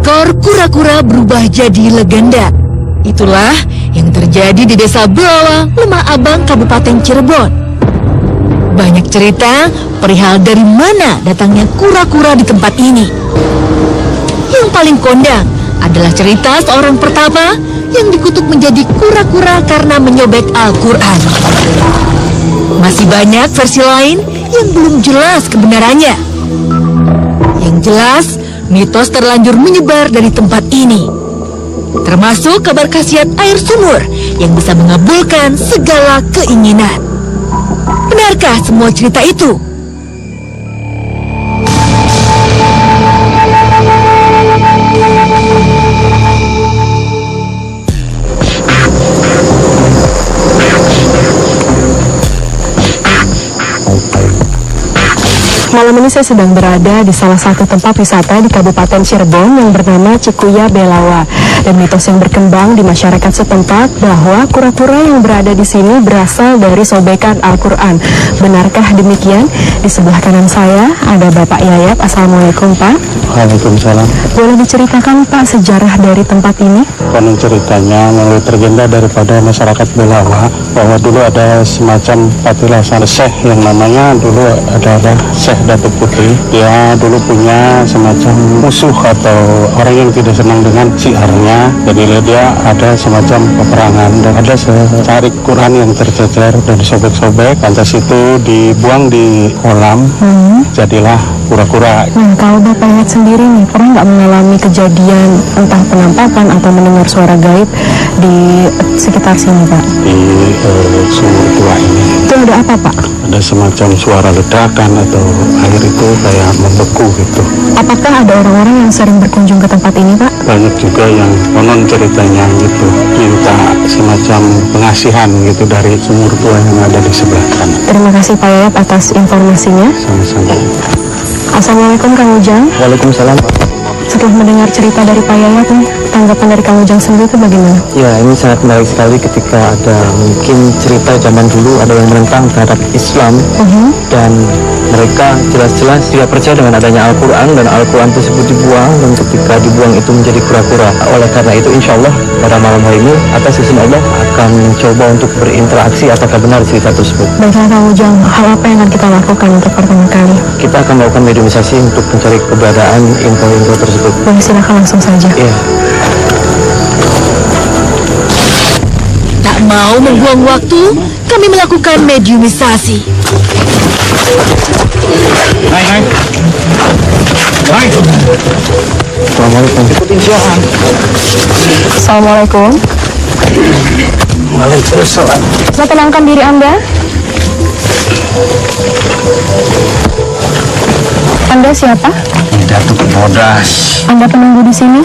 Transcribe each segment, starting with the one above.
Seekor kura-kura berubah jadi legenda. Itulah yang terjadi di Desa Belawa, Lemah Abang, Kabupaten Cirebon. Banyak cerita perihal dari mana datangnya kura-kura di tempat ini. Yang paling kondang adalah cerita seorang pertapa yang dikutuk menjadi kura-kura karena menyobek Al-Quran. Masih banyak versi lain yang belum jelas kebenarannya. Yang jelas, mitos terlanjur menyebar dari tempat ini. Termasuk kabar khasiat air sumur yang bisa mengabulkan segala keinginan. Benarkah semua cerita itu? Malam ini saya sedang berada di salah satu tempat wisata di Kabupaten Cirebon yang bernama Cikuya Belawa. Dan mitos yang berkembang di masyarakat setempat bahwa kura-kura yang berada di sini berasal dari sobekan Al-Quran. Benarkah demikian? Di sebelah kanan saya ada Bapak Yayap. Assalamualaikum Pak. Waalaikumsalam. Boleh diceritakan Pak sejarah dari tempat ini? Konon ceritanya melalui tergenda daripada masyarakat Belawa bahwa dulu ada semacam patilasan Syekh yang namanya dulu adalah Syekh Datuk Putih. Dia dulu punya semacam musuh atau orang yang tidak senang dengan syiarnya. Jadi dia ada semacam peperangan dan ada secari Quran yang tercecer dan disobek-sobek. Lantas itu dibuang di kolam. Jadilah kura-kura. Nah, kalau Bapak lihat sendiri nih, pernah nggak mengalami kejadian entah penampakan atau mendengar suara gaib di sekitar sini Pak? Di sumur tua ini. Itu ada apa Pak? Ada semacam suara ledakan atau air itu kayak membeku gitu. Apakah ada orang-orang yang sering berkunjung ke tempat ini Pak? Banyak juga yang konon ceritanya gitu minta semacam pengasihan gitu dari sumur tua yang ada di sebelah kanan. Terima kasih Pak Yayap atas informasinya. Sama-sama. Assalamualaikum Kang Ujang. Waalaikumsalam. Setelah mendengar cerita dari Pak Yayap nih, tanggapan dari Kang Ujang sendiri itu bagaimana? Ya, ini sangat menarik sekali ketika ada mungkin cerita zaman dulu ada yang menentang terhadap Islam dan mereka jelas-jelas tidak percaya dengan adanya Al-Quran dan Al-Quran tersebut dibuang dan ketika dibuang itu menjadi kura-kura. Oleh karena itu insya Allah pada malam hari ini atas izin Allah akan mencoba untuk berinteraksi apakah benar cerita tersebut. Baiklah Kang Ujang, hal apa yang akan kita lakukan untuk pertama kali? Kita akan melakukan mediumisasi untuk mencari keberadaan info-info tersebut. Boleh silakan langsung saja. Iya. Tak mau membuang waktu, kami melakukan mediumisasi. Assalamualaikum. Assalamualaikum. Waalaikumsalam. Bisa tenangkan diri Anda? Anda siapa? Datuk Bodas. Anda penunggu di sini?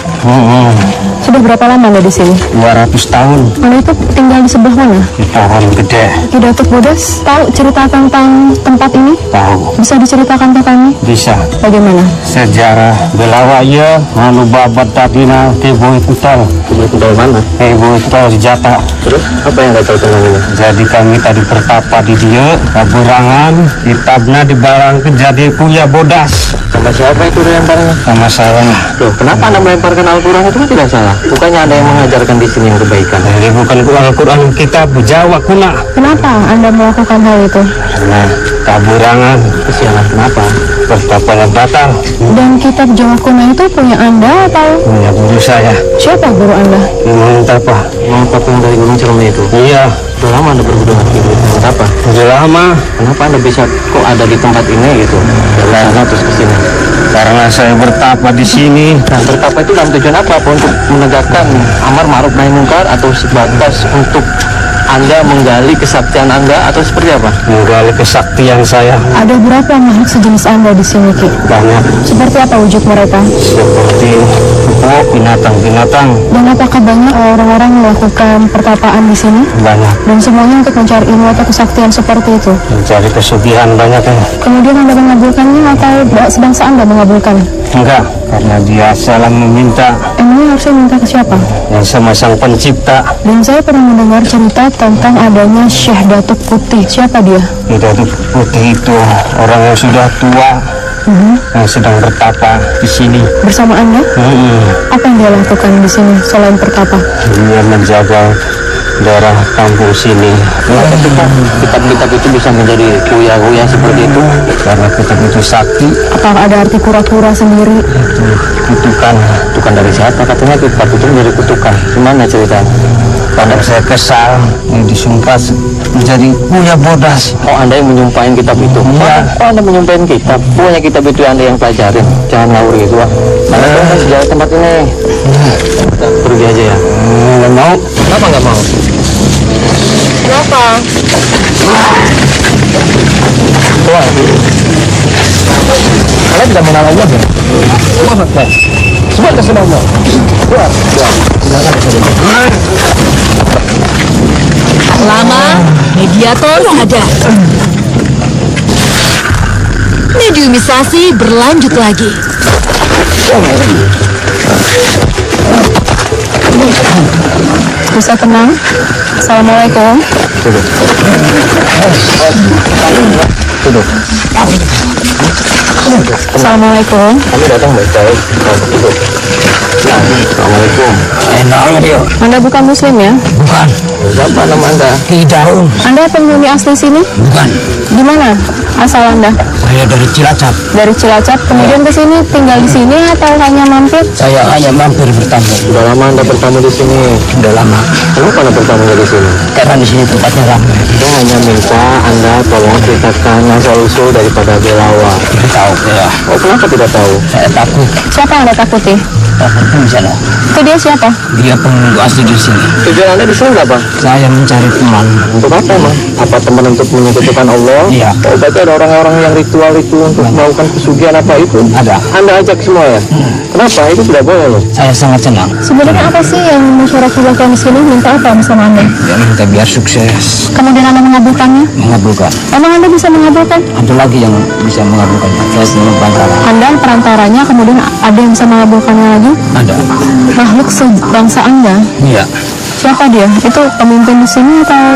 Sudah berapa lama Anda di sini? 200 tahun Anda itu tinggal di sebelah mana? di pohon gede. Ki Datuk Bodas tahu cerita tentang tempat ini? Tahu Bisa diceritakan ke kami? bisa Bagaimana? sejarah Belawa ya anu babat tadina tebo itu tol. Itu dari mana? Tebo itu tol Jata. Terus apa yang nggak tahu tentang ini? Jadi kami tadi pertapa di dia kaburangan kitabnya di barang kejadian punya Bodas Sama siapa itu lemparnya? sama saya. Loh, kenapa Anda melemparkan Al-Quran itu kan tidak salah? Bukannya ada yang mengajarkan di sini yang kebaikan? Jadi bukan Al-Quran kitab Jawa kuna Kenapa Anda melakukan hal itu? karena kaburangan Kesialan kenapa? pertapa yang batal Dan kitab Jawa kuno itu punya Anda atau punya guru saya. siapa guru Anda? Memang apa? Mau patung dari Gunung Ciremai itu? Iya, Sudah lama Anda berguru dengan Gunung apa? udah lama. Kenapa Anda bisa kok ada di tempat ini gitu? Dari sana terus ke sini. Karena saya bertapa di sini. Nah, bertapa itu dalam tujuan apa? Apa untuk menegakkan amar ma'ruf nahi munkar atau sebatas untuk Anda menggali kesaktian Anda atau seperti apa? Menggali kesaktian saya. Ada berapa makhluk sejenis Anda di sini, Ki? Banyak Seperti apa wujud mereka? seperti binatang-binatang. Dan apakah banyak orang-orang melakukan pertapaan di sini? Banyak Dan semuanya untuk mencari ilmu atau kesaktian seperti itu? mencari pesugihan banyak ya. Kemudian Anda mengabulkannya atau sebangsa Anda mengabulkan? Enggak, karena dia salah meminta Emangnya harusnya minta ke siapa? yang sama sang pencipta. Dan saya pernah mendengar cerita tentang adanya Syekh Datuk Putih. Siapa dia? Datuk Putih itu orang yang sudah tua, yang sedang bertapa di sini. Bersama Anda? Apa yang dia lakukan di sini selain bertapa? Dia menjaga daerah kampung sini. Ketika kitab-kitab itu bisa menjadi kuya-kuya seperti itu karena kitab itu sakti. Apakah ada arti kura-kura sendiri? Kutukan dari siapa? Katanya kitab itu menjadi kutukan. Gimana ceritanya? Pada saya kesal, disumpah menjadi kuya bodas. Oh, Anda yang menyumpahin kitab itu? Iya. Oh, Anda menyumpahin kitab? Punya kitab itu Anda yang pelajarin. Jangan ngawur gitu, Pak. Karena itu kan sejarah tempat ini. Kita pergi aja ya. Nggak mau. Kenapa nggak mau? Kenapa? Wah, kalian tidak menang aja ya? Semua ke sana mau. Tak lama, mediator sadar. Mediumisasi berlanjut lagi. Bisa tenang. Assalamualaikum. Duduk. Assalamualaikum. Kami datang baik-baik. Duduk. Assalamualaikum. Enak dia. Anda bukan Muslim ya? Bukan. Siapa nama Anda? Hidau. Anda penghuni asli sini? Bukan. Di mana asal Anda? Saya dari Cilacap. Dari Cilacap, kemudian ke sini tinggal di sini atau hanya mampir? Saya hanya mampir bertamu. Sudah lama Anda bertamu di sini? Sudah lama. Kenapa Anda bertamu di sini? Karena di sini tempatnya ramai. Saya hanya minta Anda tolong ceritakan asal-usul daripada Belawa. Tidak tahu ya. Oh, kenapa tidak tahu? Saya takut. Siapa yang Anda takuti? Takut di sana. Itu dia siapa? Dia penunggu asli di sini. Tujuan Anda di sini apa? Saya mencari teman. Untuk apa, Mas? Apa teman untuk menyekutukan Allah? Iya. Oh, berarti ada orang-orang yang ritual itu untuk melakukan pesugihan apa itu? Ada. Anda ajak semua ya? Kenapa? Itu tidak boleh loh. Saya sangat senang. Sebenarnya apa sih yang masyarakat lakukan di sini? Minta apa sama Anda? Ya, minta biar sukses. Kemudian Anda mengabulkannya? Mengabulkan. Emang Anda bisa mengabulkan? Ada lagi yang bisa mengabulkannya. Saya sendiri perantara. Anda perantaranya, kemudian ada yang bisa mengabulkannya lagi? Ada. Makhluk sebangsa Anda? Iya. Siapa dia? Itu pemimpin di sini atau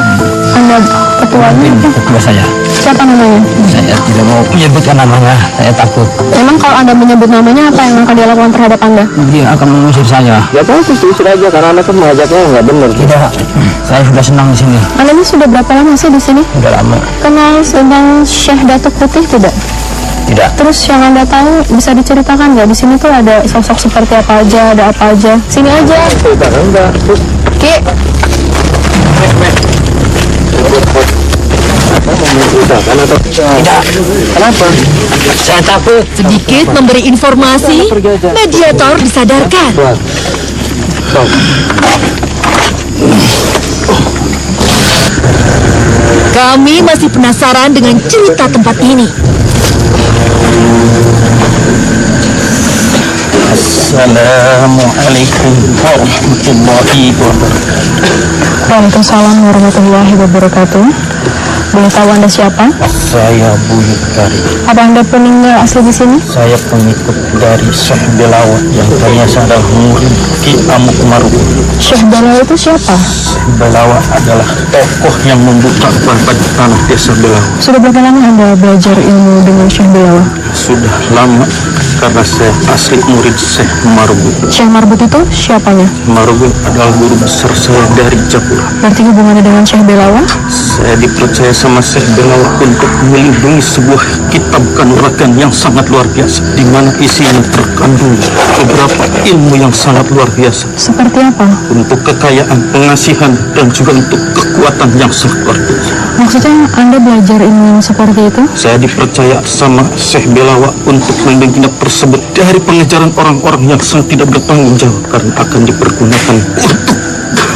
Anda ketuanya? Ketua saya. Siapa namanya? Saya tidak mau menyebutkan namanya. Saya takut. Memang kalau Anda menyebut namanya, apa yang akan dia lakukan terhadap Anda? Dia akan mengusir saya. Ya bagus, usir aja karena Anda kan mengajaknya nggak benar. Tidak. Saya sudah senang di sini. Anda ini sudah berapa lama sih di sini? Sudah lama. Kenal tentang Syekh Datuk Putih tidak? Tidak. Terus yang Anda tahu bisa diceritakan nggak? Di sini tuh ada sosok seperti apa aja, ada apa aja? Sini aja. Ceritakan enggak? Ki. Tidak. Kenapa? Saya takut. Sedikit memberi informasi, mediator disadarkan. Kami masih penasaran dengan cerita tempat ini. Assalamualaikum warahmatullahi wabarakatuh. Waalaikumsalam warahmatullahi wabarakatuh. Boleh tahu Anda siapa? Saya Buyut Kari. Apa Anda peninggal asli di sini? Saya pengikut dari Syekh Belawa yang ternyata adalah murid Ki Amuk Marugul. Syekh Belawa itu siapa? Syekh Belawa adalah tokoh yang membuka pada tanah desa Belawa. Sudah berapa lama Anda belajar ilmu dengan Syekh Belawa? Sudah lama karena saya asli murid Syekh Marugul. Syekh Marbut itu siapanya? Marugul adalah guru besar saya dari Japura. Berarti hubungannya dengan Syekh Belawa? Saya dipercaya sama Syekh Belawa untuk melindungi sebuah kitab kanuragan yang sangat luar biasa, di mana isinya terkandung beberapa ilmu yang sangat luar biasa. Seperti apa? Untuk kekayaan, pengasihan, dan juga untuk kekuatan yang sangat luar biasa. Maksudnya Anda belajar ilmu seperti itu? Saya dipercaya sama Syekh Belawa untuk melindungi kitab tersebut dari pengejaran orang-orang yang sangat tidak bertanggung jawab karena akan dipergunakan untuk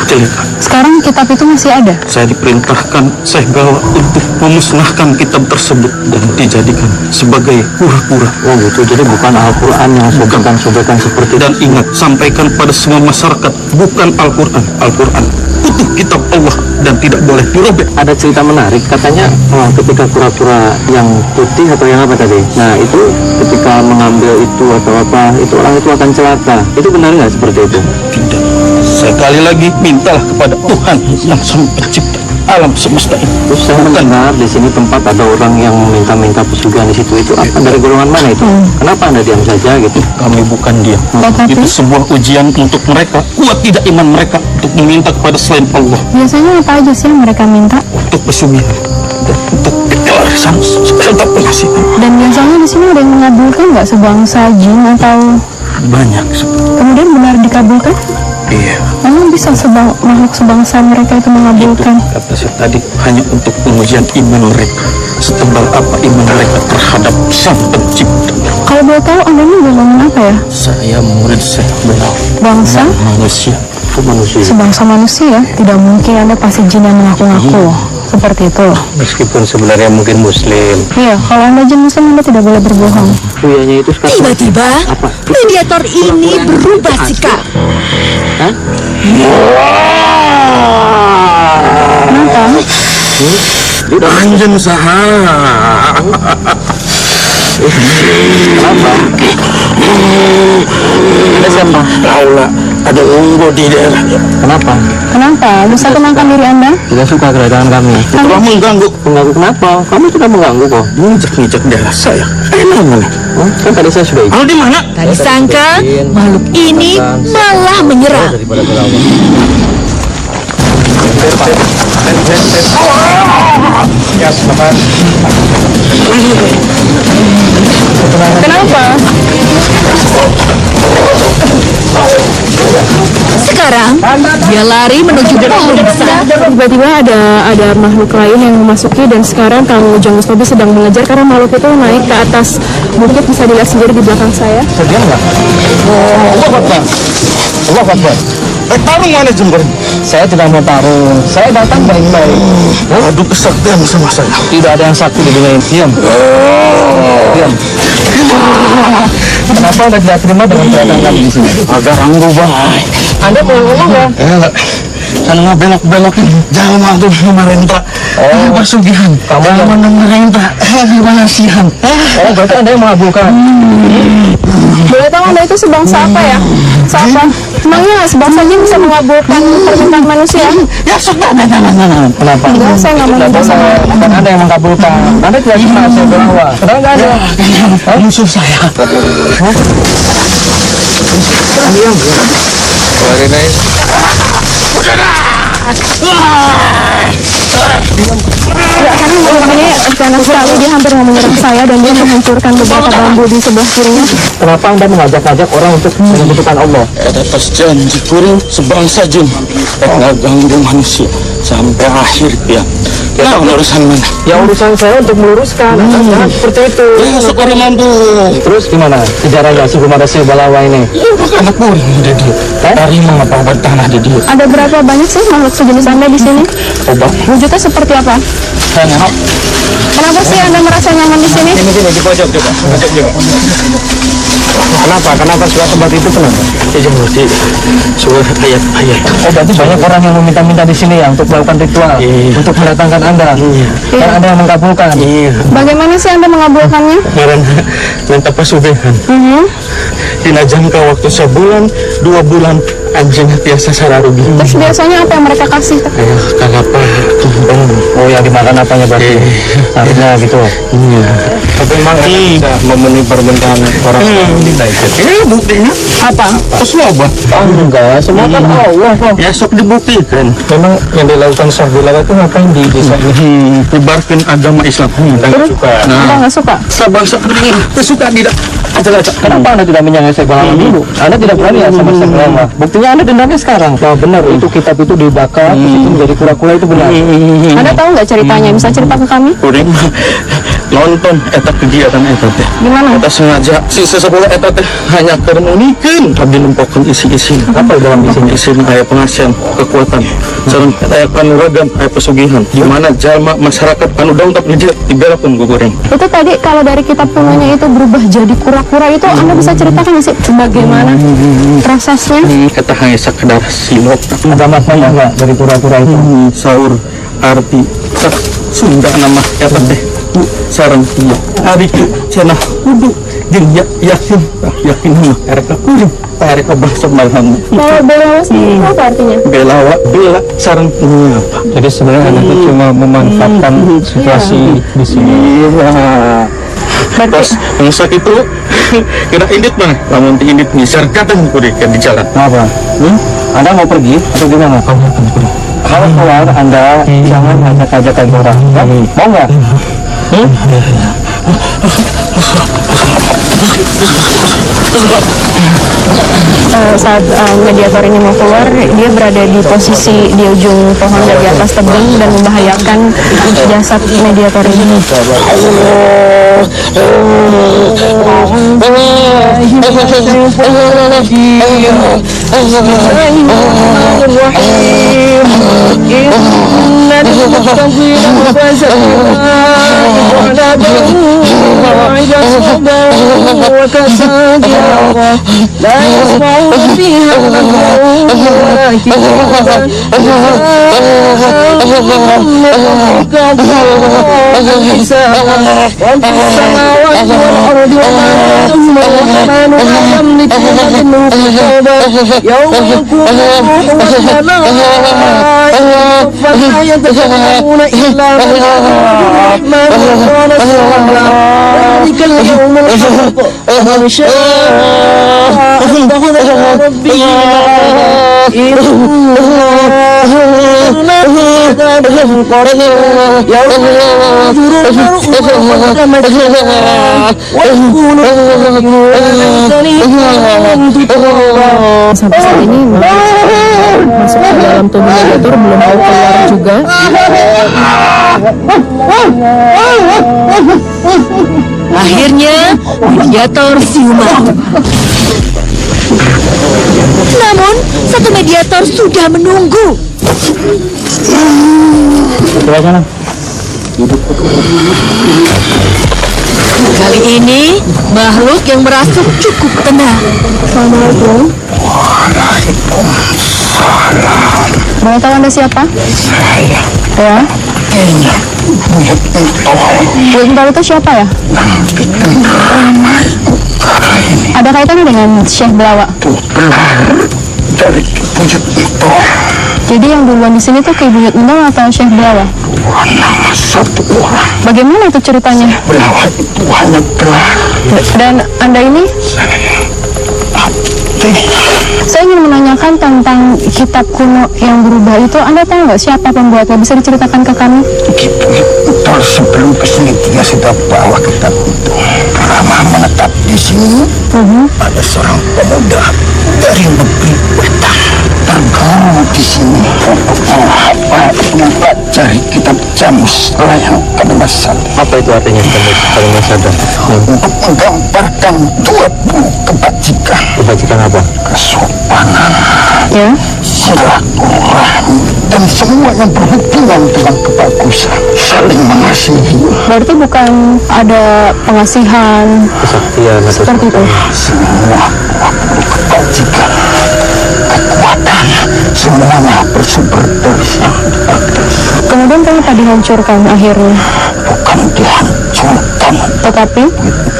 kejelekan. Sekarang kitab itu masih ada? Saya diperintahkan Syekh Belawa untuk memusnahkan kitab tersebut dan dijadikan sebagai pura-pura. Oh gitu, jadi bukan Al-Quran yang sobekan-sobekan seperti itu. Dan ingat, sampaikan pada semua masyarakat, bukan Al-Quran. Al-Quran utuh kitab Allah dan tidak boleh dirobek. Ada cerita menarik, katanya ketika kura-kura yang putih atau yang apa tadi, nah itu ketika mengambil itu atau apa, itu orang itu akan celaka. Itu benar nggak seperti itu? Tidak. Sekali lagi mintalah kepada Tuhan yang Sang Pencipta. alam semesta ini. Terus saya mendengar di sini tempat ada orang yang meminta-minta pesugihan di situ. Itu apa, dari golongan mana itu? Kenapa Anda diam saja gitu? Kami bukan diam. Tetapi- Itu sebuah ujian untuk mereka. Kuat tidak iman mereka untuk meminta kepada selain Allah. Biasanya apa aja sih yang mereka minta? Untuk pesugihan. Untuk kelarisan serta penghasilan. Dan biasanya di sini ada yang mengabulkan nggak sebangsa jin atau Banyak. kemudian benar dikabulkan? Iya. Memang bisa makhluk sebangsa mereka itu mengabulkan? Kata saya tadi hanya untuk pengujian iman mereka. Setebal apa iman mereka terhadap Sang Pencipta. Kalau boleh tahu Anda ini golongan apa ya? Saya murid Syekh Belawa. Bangsa? Manusia. Manusia. Sebangsa manusia? Tidak mungkin Anda pasti jin yang mengaku-ngaku seperti itu. Meskipun sebenarnya mungkin muslim. Iya, kalau Anda jin muslim Anda tidak boleh berbohong. Kuyanya itu sekarang Tiba-tiba, mediator ini berubah sikap. Kenapa? Anjen saha. Anda siapa? Tahu lah, ada unggo di daerah. Kenapa? Kenapa? Bisa tenangkan diri Anda? Tidak suka kedatangan kami. Telah mengganggu. Mengganggu kenapa? Kamu tidak mengganggu kok. Injak-injak daerah saya. Enak nih. Kan tadi saya sudah ikut. Kalau di mana? Tak disangka, makhluk ini malah menyerang. Daripada berlawan. Ya, silakan. Kenapa? Sekarang, dia lari menuju pohon besar. Tiba-tiba ada makhluk lain yang memasuki dan sekarang Kang Ujang Mustobi sedang mengejar karena makhluk itu naik ke atas bukit, bisa dilihat sendiri di belakang saya. Sedia nggak? Allah Akbar. Allah Akbar. Tarung mana jember? Saya tidak mau tarung. Saya datang baik-baik. Adu kesaktian sama saya. Tidak ada yang sakti di dunia ini. Diam. Diam. Kenapa Anda tidak terima dengan kedatangan kami di sini? Agar anggu baik. Anda mau ngomong ya? Kan ngebelok-belokin jalma tuh pemerintah. Pesugihan. Kamu yang pemerintah. Gimana sihan? Oh, berarti Anda yang mengabulkan. Boleh tahu Anda itu sebangsa apa ya? Siapa? Emangnya sebangsa jin bisa mengabulkan permintaan manusia? Ya sudah, nah. Kenapa? Enggak, saya nggak mau minta sama Bukan Anda yang mengabulkan. Anda tidak suka saya Belawa. Kenapa nggak ada? Musuh saya. Enggak, karena makhluk ini ganas sekali, dia hampir mau menyerang saya dan dia menghancurkan beberapa bambu di sebelah kirinya. Kenapa Anda mengajak-ajak orang untuk menyebutkan Allah? Atas janji kuring sebangsa jin. Nggak ganggu manusia sampai akhir ya. Nah, urusan mana? Ya urusan saya untuk meluruskan. Jangan seperti itu. Ya, sekarang mampu. Terus gimana sejarahnya si Gumara si Balawa ini? Anak kuring di dia. Dari mengapa obat tanah di dia? Ada berapa banyak sih makhluk sejenis Anda di sini? Obat. Wujudnya seperti apa? Hanya Kenapa sih Anda merasa nyaman di sini? Ini di pojok coba. Pojok coba. Kenapa? Kenapa suka tempat itu kenapa? ya seperti surat ayat-ayat. Oh berarti banyak orang yang meminta-minta di sini ya untuk melakukan ritual, untuk mendatangkan Anda, dan Anda yang mengabulkan. Bagaimana sih Anda mengabulkannya? Kemarin minta pesugihan. Dina jangka waktu sebulan, 2 bulan, anjingnya biasa sararugi. Terus biasanya apa yang mereka kasih? Ayo, kalapa, tumpeng. Oh yang dimakan apanya berarti? Artinya gitu. Iya. Tapi memang bisa memenuhi permintaan orang kita itu. Ini buktinya Apa? terus obat. Enggak, semua kan Allah kok. Ya sok dibuktikan. Memang yang dilakukan Syekh Belawa itu ngapain di desa ini? Menyebarkan agama Islam. Anda suka. Anda nggak suka? Sabangsa kesukaan tidak acak-acak. Kenapa Anda tidak menyangka Syekh Belawa dulu? Anda tidak berani ya sama Syekh Belawa. Buktinya Anda dendamnya sekarang. Nah benar itu kitab itu dibakar, di situ menjadi kura-kura itu benar. Anda tahu nggak ceritanya? Bisa cerita ke kami? Kuring nonton eta kegiatan eta teh. Gimana? Eta sengaja si sesepuh eta teh hanya termunikan abdi nempokeun isi-isi. Apa dalam isi-isi aya pengasihan kekuatan. Sareng aya panuragam aya pesugihan. Di mana jalma masyarakat anu daun tak dibelakeun ku goreng. Itu tadi kalau dari kitab kunonya itu berubah jadi kura-kura itu Anda bisa ceritakan nggak sih bagaimana prosesnya? Eta hanya sekedar silop. Ada maknanya nggak dari kura-kura itu? Saur arti tak Sunda nama eta teh sareng ari cenah kudu Jeung yakin ereka kuring, ereka bersama kamu. Kalau Belawa sendiri apa artinya? Bela sarang apa? Jadi sebenarnya anak itu cuma memanfaatkan situasi di sini. Iya. Pas ngusah itu kira indit mana? Namun ti indit ngisar kadang kuring di jalan. Kenapa? Anda mau pergi atau gimana? Kalau keluar Anda jangan ajak-ajak orang. Ya? Mau nggak? Saat mediator ini mau keluar, dia berada di posisi di ujung pohon dari atas tebing dan membahayakan jasad mediator ini. Sampai saat ini masuk ke dalam tubuh mediator belum mau keluar juga. Akhirnya mediator siuman. Namun satu mediator sudah menunggu. Kali ini makhluk yang merasuk cukup tenang. Assalamualaikum. Boleh tahu Anda siapa? Saya Ya. kayaknya Buyut Entol itu siapa ya? Ada kaitannya dengan Syekh Belawa. dari Buyut Entol. Jadi yang duluan di sini tuh Ki Buyut Entol atau Syekh Belawa? Nama satu orang. Bagaimana itu ceritanya? Belawa itu hanya gelar. Dan Anda ini? Saya ingin menanyakan tentang kitab kuno yang berubah itu. Anda tahu nggak siapa pembuatnya? Bisa diceritakan ke kami? Ki Buyut Entol sebelum kesini dia sudah bawa kitab itu. Lama menetap di sini. Ada seorang pemuda dari negeri Wetan tergabung di sini untuk mempelajari kitab Jamus Layang Kalimasada. Apa itu artinya Kalimasada? Untuk menggambarkan 20 kebajikan. Kebajikan apa? Kesopanan, Ya. silaturahmi, dan semua yang berhubungan dengan kebagusan, saling mengasihi. Berarti bukan ada pengasihan Kesaktian atau seperti itu? Semua 20 kebajikan, kekuatan, semuanya bersumber dari Sang Bagus. Kemudian kenapa dihancurkan akhirnya? Bukan dihancurkan, Tetapi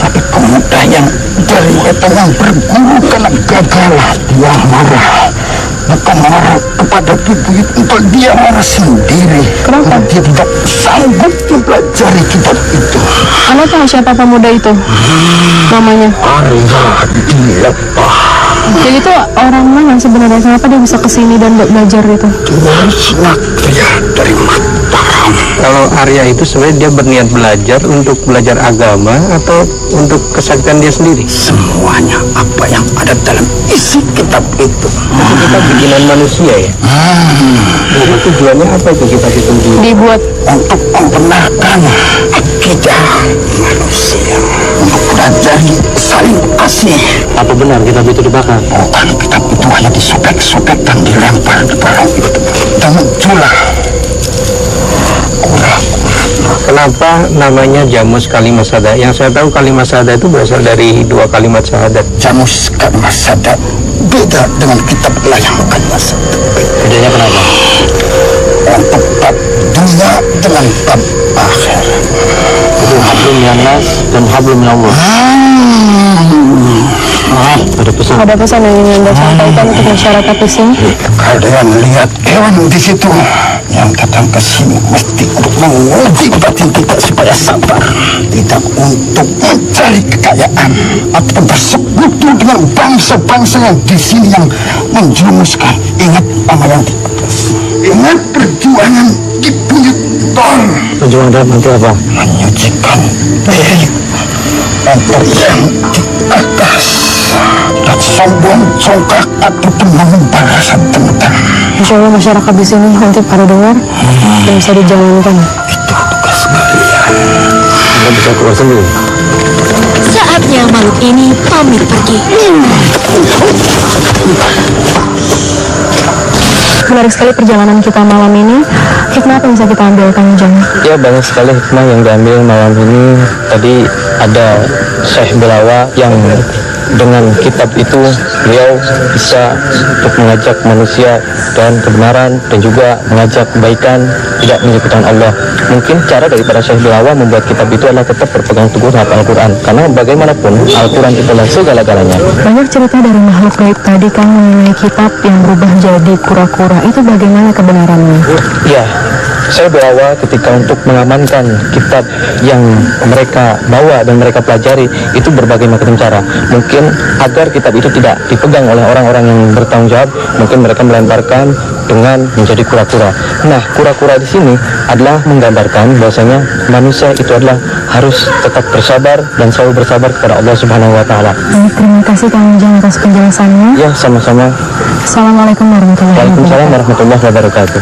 tapi pemuda yang dari Wetan yang berguru karena gagal, dia marah. Bukan marah kepada Ki Buyut Entol, dia marah sendiri. Kenapa? Karena dia tidak sanggup mempelajari kitab itu. Anda tahu siapa pemuda itu? Namanya? Dia Jadi itu orang mana sebenarnya? Kenapa dia bisa kesini dan belajar itu? Natria dari Mataram. Kalau Arya itu sebenarnya dia berniat belajar untuk belajar agama atau untuk kesaktian dia sendiri? Semuanya apa yang ada dalam isi kitab itu. Itu kita bikinan manusia ya? Jadi tujuannya apa itu kitab itu? Dibuat Untuk membenarkan akidah manusia, untuk pelajari saling kasih. Apa benar kitab itu dibakar? Bukan, kitab itu hanya disobek-sobek dan dilempar di barang itu dengan jula. Kenapa namanya Jamus Kalimasada? Yang saya tahu Kalimasada itu berasal dari 2 kalimat syahadat. Jamus Kalimasada beda dengan kitab Layang Kalimasada. Bedanya kenapa? Untuk bab dunia dengan bab akhir itu hanya hablum minas dan hablum minallah. Ada pesan. Ada pesan yang ingin Anda sampaikan untuk masyarakat di sini? Kalian lihat hewan di situ yang datang ke sini mesti untuk menguji batin kita supaya sabar, tidak untuk mencari kekayaan ataupun bersekutu dengan bangsa-bangsa yang di sini yang menjerumuskan. Ingat apa yang di atas. Ingat perjuangan di buyut Thor. Perjuangan dalam nanti apa? Menyucikan diri agar yang di atas dan sombong, congkak ataupun mengumbar rasa dendam. Insya Allah masyarakat di sini nanti pada dengar dan bisa dijalankan. Itu tugas kalian. Anda bisa keluar sendiri. Saatnya makhluk ini pamit pergi. Menarik sekali perjalanan kita malam ini. Hikmah apa yang bisa kita ambil, Kang Ujang? Ya, banyak sekali hikmah yang diambil malam ini. Tadi ada Syekh Belawa yang dengan kitab itu beliau bisa untuk mengajak manusia dan kebenaran dan juga mengajak kebaikan, tidak menyekutukan Allah. Mungkin cara daripada Syekh Belawa membuat kitab itu adalah tetap berpegang teguh terhadap Al-Quran, karena bagaimanapun Al-Quran itu adalah segala-galanya. Banyak cerita dari makhluk gaib tadi kan mengenai kitab yang berubah jadi kura-kura. Itu bagaimana kebenarannya? Ya, saya Belawa ketika untuk mengamankan kitab yang mereka bawa dan mereka pelajari itu berbagai macam cara. Mungkin agar kitab itu tidak dipegang oleh orang-orang yang bertanggung jawab, mungkin mereka melemparkan dengan menjadi kura-kura. Nah, kura-kura di sini adalah menggambarkan bahwasanya manusia itu adalah harus tetap bersabar dan selalu bersabar kepada Allah Subhanahu wa taala. Baik, terima kasih Kang Ujang atas penjelasannya. Ya, sama-sama. Assalamualaikum warahmatullahi wabarakatuh. Waalaikumsalam warahmatullahi wabarakatuh.